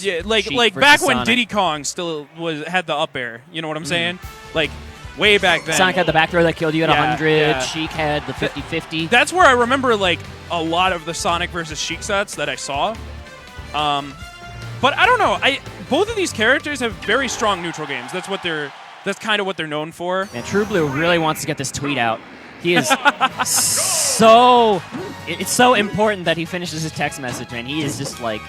Yeah, like back when Diddy Kong still had the up air. You know what I'm saying? Like way back then. Sonic had the back throw that killed you at 100. Yeah. Sheik had the 50-50. That's where I remember like a lot of the Sonic versus Sheik sets that I saw. But I don't know. Both of these characters have very strong neutral games. That's kind of what they're known for. Man, True Blue really wants to get this tweet out. He is so. It's so important that he finishes his text message, man. He is just like.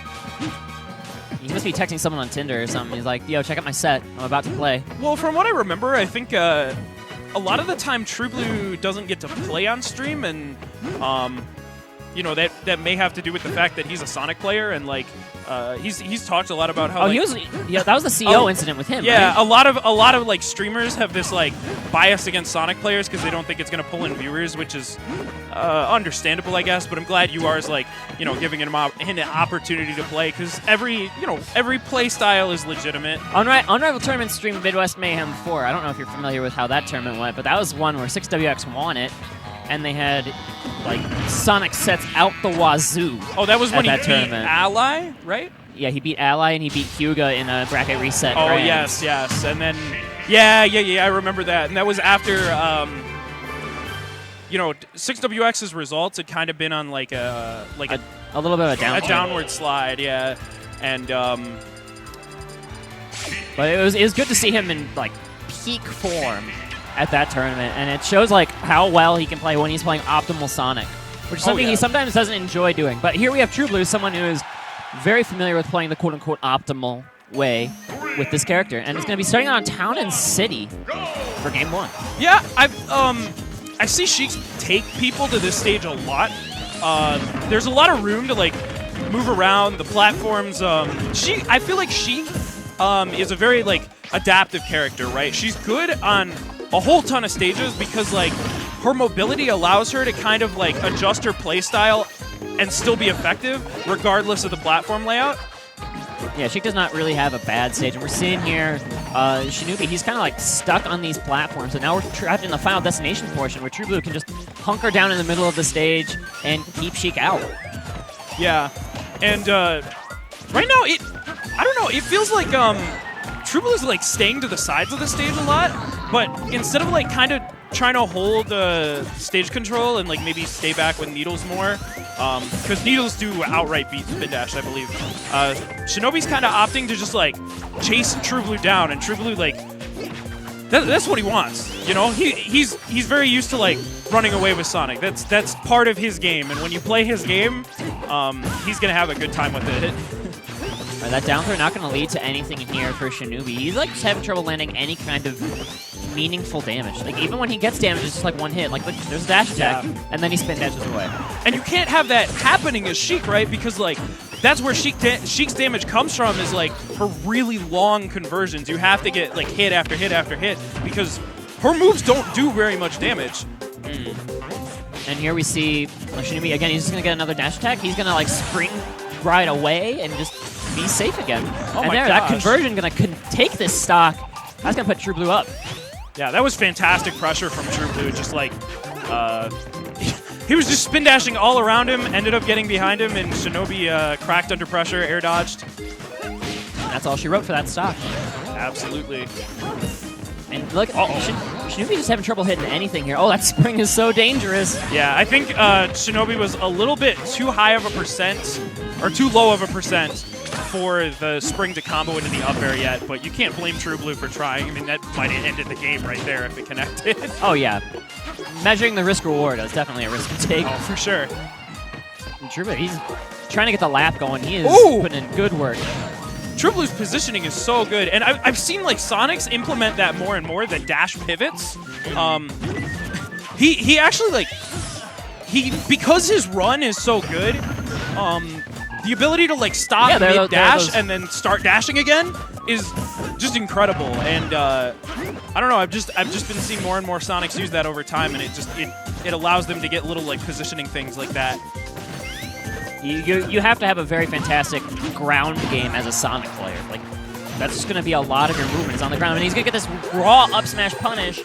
He must be texting someone on Tinder or something. He's like, yo, check out my set. I'm about to play. Well, from what I remember, I think a lot of the time True Blue doesn't get to play on stream, and you know, that may have to do with the fact that he's a Sonic player, and like he's talked a lot about how. Oh, that was the CO incident with him. Yeah, right? a lot of like streamers have this like bias against Sonic players because they don't think it's gonna pull in viewers, which is understandable, I guess. But I'm glad UR is like, you know, giving him an opportunity to play, because every play style is legitimate. Unrivaled Tournament streamed Midwest Mayhem 4. I don't know if you're familiar with how that tournament went, but that was one where 6WX won it. And they had, like, Sonic sets out the wazoo. Oh, that was when he beat Ally, right? Yeah, he beat Ally and he beat Hyuga in a bracket reset. Oh, yes. And then, yeah, I remember that. And that was after, you know, 6WX's results had kind of been on, like a little bit of a downward slide, yeah. And, but it was good to see him in, like, peak form at that tournament, and it shows like how well he can play when he's playing optimal Sonic, which is something he sometimes doesn't enjoy doing. But here we have True Blue, someone who is very familiar with playing the quote-unquote optimal way with this character, and it's going to be starting on Town and City for Game 1. Yeah, I see Sheik take people to this stage a lot. There's a lot of room to like move around the platforms. I feel like Sheik is a very like adaptive character, right? She's good on a whole ton of stages because like her mobility allows her to kind of like adjust her play style and still be effective regardless of the platform layout. Yeah, Sheik does not really have a bad stage. And we're seeing here Shinoobi, he's kind of like stuck on these platforms, and now we're trapped in the final destination portion where True Blue can just hunker down in the middle of the stage and keep Sheik out. Yeah, and right now I don't know, it feels like True Blue is like staying to the sides of the stage a lot, but instead of like kind of trying to hold stage control and like maybe stay back with Needles more, because Needles do outright beat Spin Dash, I believe. Shinobi's kind of opting to just like chase True Blue down, and True Blue like that's what he wants. You know, he's very used to like running away with Sonic. That's part of his game, and when you play his game, he's gonna have a good time with it. That down throw not going to lead to anything here for Shinoobi. He's like just having trouble landing any kind of meaningful damage. Like even when he gets damage, it's just like one hit. Like there's a dash attack, and then he spin dashes away. And you can't have that happening as Sheik, right? Because like that's where Sheik's damage comes from, is like her really long conversions. You have to get like hit after hit after hit because her moves don't do very much damage. And here we see Shinoobi again. He's just going to get another dash attack. He's going to like spring right away and just be safe again. Oh and my there, gosh. that conversion going to take this stock. That's going to put True Blue up. Yeah, that was fantastic pressure from True Blue. Just like, he was just spin dashing all around him, ended up getting behind him, and Shinobi cracked under pressure, air dodged. And that's all she wrote for that stock. Absolutely. And look, Shinobi just having trouble hitting anything here. Oh, that spring is so dangerous. Yeah, I think Shinobi was a little bit too high of a percent, or too low of a percent for the spring to combo into the up air yet, but you can't blame True Blue for trying. I mean, that might have ended the game right there if it connected. Oh, yeah. Measuring the risk-reward is definitely a risk to take. Oh, for sure. And True Blue, he's trying to get the lap going. He is putting in good work. True Blue's positioning is so good, and I've seen like Sonics implement that more and more, the dash pivots. He actually like, because his run is so good, the ability to like stop mid-dash and then start dashing again is just incredible. And I don't know, I've just been seeing more and more Sonics use that over time, and it allows them to get little like positioning things like that. You have to have a very fantastic ground game as a Sonic player. Like that's just going to be a lot of your movements on the ground, and he's going to get this raw up smash punish.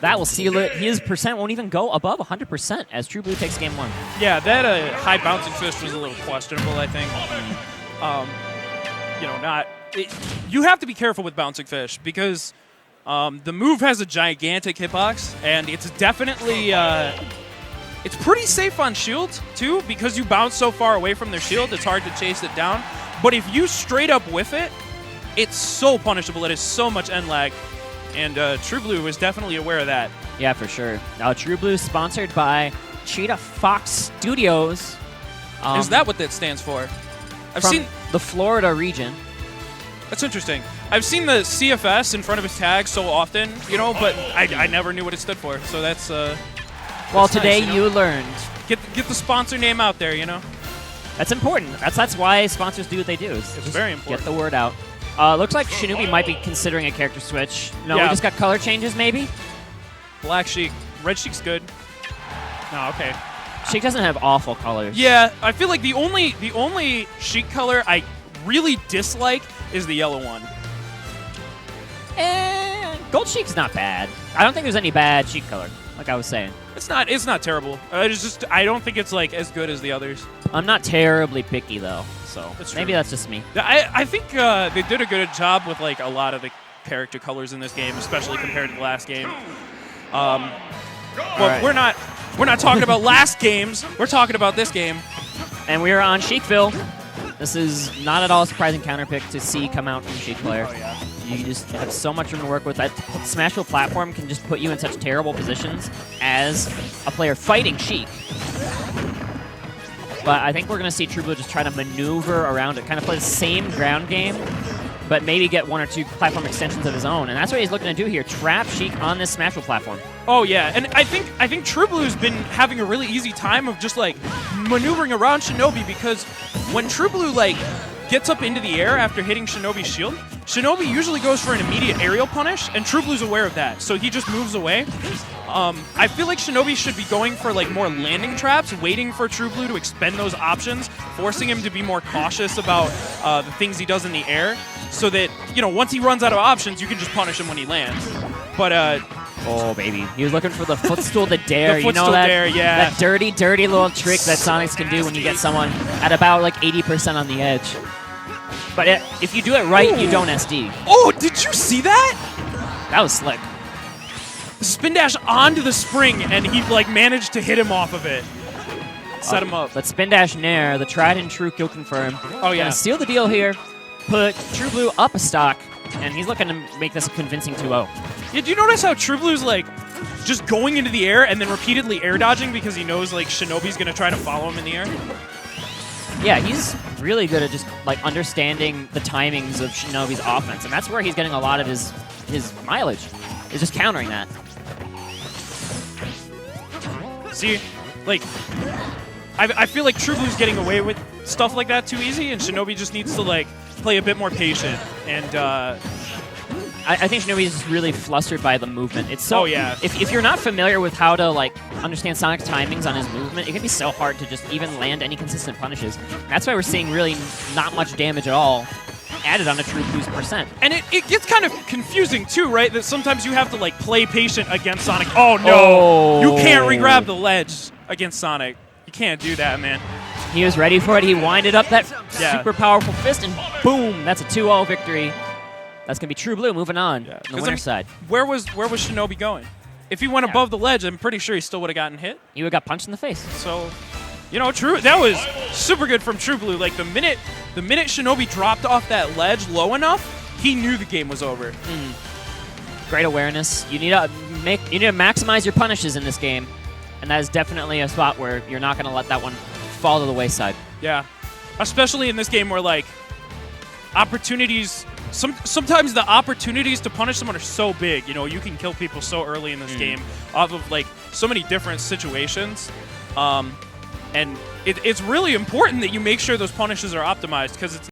That will seal it. His percent won't even go above 100% as True Blue takes game 1. Yeah, that high bouncing fist was a little questionable, I think. you have to be careful with bouncing fish because the move has a gigantic hitbox, and it's definitely it's pretty safe on shields too because you bounce so far away from their shield. It's hard to chase it down. But if you straight up whiff it, it's so punishable. It is so much end lag, and True Blue was definitely aware of that. Yeah, for sure. Now, True Blue is sponsored by Cheetah Fox Studios. Is that what that stands for? I've from seen the Florida region. That's interesting. I've seen the CFS in front of his tag so often, but I never knew what it stood for. So that's well, that's today nice, you learned. Get the sponsor name out there, That's important. That's why sponsors do what they do. It's very important. Get the word out. Looks like Shinoobi might be considering a character switch. No, Yeah. we just got color changes, maybe? Black Sheik. Red Sheik's good. No, okay. Sheik doesn't have awful colors. Yeah, I feel like the only Sheik color I really dislike is the yellow one. And Gold Sheik's not bad. I don't think there's any bad Sheik color, like I was saying. It's not terrible. I don't think it's like as good as the others. I'm not terribly picky though, so That's maybe true. that's just me. I think they did a good job with like a lot of the character colors in this game, especially compared to the last game. Well, right. we're not talking about last games. We're talking about this game. And we're on Sheikville. This is not at all a surprising counter pick to see come out from a Sheik player. Oh, yeah. You just have so much room to work with. That Smashville platform can just put you in such terrible positions as a player fighting Sheik. But I think we're going to see True Blue just try to maneuver around it, kind of play the same ground game, but maybe get one or two platform extensions of his own. And that's what he's looking to do here, trap Sheik on this Smashville platform. Oh yeah, and I think True Blue's been having a really easy time of just like maneuvering around Shinoobi because when True Blue like gets up into the air after hitting Shinoobi's shield, Shinoobi usually goes for an immediate aerial punish, and True Blue's aware of that, so he just moves away. I feel like Shinoobi should be going for like more landing traps, waiting for True Blue to expend those options, forcing him to be more cautious about the things he does in the air, so that once he runs out of options, you can just punish him when he lands. But oh baby, he was looking for the footstool to dare. The footstool dare, yeah. That dirty, dirty little trick that Sonics can do when you get someone at about like 80% on the edge. But if you do it right, you don't SD. Oh, did you see that? That was slick. Spin dash onto the spring, and he like managed to hit him off of it. Set him up. But spin dash nair, the tried and true kill confirm. Oh yeah. Gonna seal the deal here, put True Blue up a stock, and he's looking to make this a convincing 2-0. Yeah, do you notice how True Blue's like just going into the air and then repeatedly air dodging because he knows like Shinoobi's gonna try to follow him in the air? Yeah, he's really good at just like understanding the timings of Shinoobi's offense, and that's where he's getting a lot of his mileage, is just countering that. See, like, I feel like True Blue's getting away with stuff like that too easy, and Shinoobi just needs to like play a bit more patient. And I think Shinoobi is just really flustered by the movement. It's so. Oh, yeah. If you're not familiar with how to like understand Sonic's timings on his movement, it can be so hard to just even land any consistent punishes. And that's why we're seeing really not much damage at all added on a True Blue's percent. And it gets kind of confusing too, right? That sometimes you have to like play patient against Sonic. Oh no, Oh. You can't re-grab the ledge against Sonic. You can't do that, man. He was ready for it. He winded up that Yeah. super powerful fist, and boom, that's a 2-0 victory. That's going to be True Blue moving on Yeah. the winner's side. Where was Shinoobi going? If he went above the ledge, I'm pretty sure he still would have gotten hit. He would have got punched in the face. So, True. That was super good from True Blue. Like the minute Shinoobi dropped off that ledge low enough, he knew the game was over. Great awareness. You need to maximize your punishes in this game, and that is definitely a spot where you're not going to let that one fall to the wayside. Yeah, especially in this game where like opportunities. Sometimes the opportunities to punish someone are so big. You can kill people so early in this game off of like so many different situations. And it's really important that you make sure those punishes are optimized because it's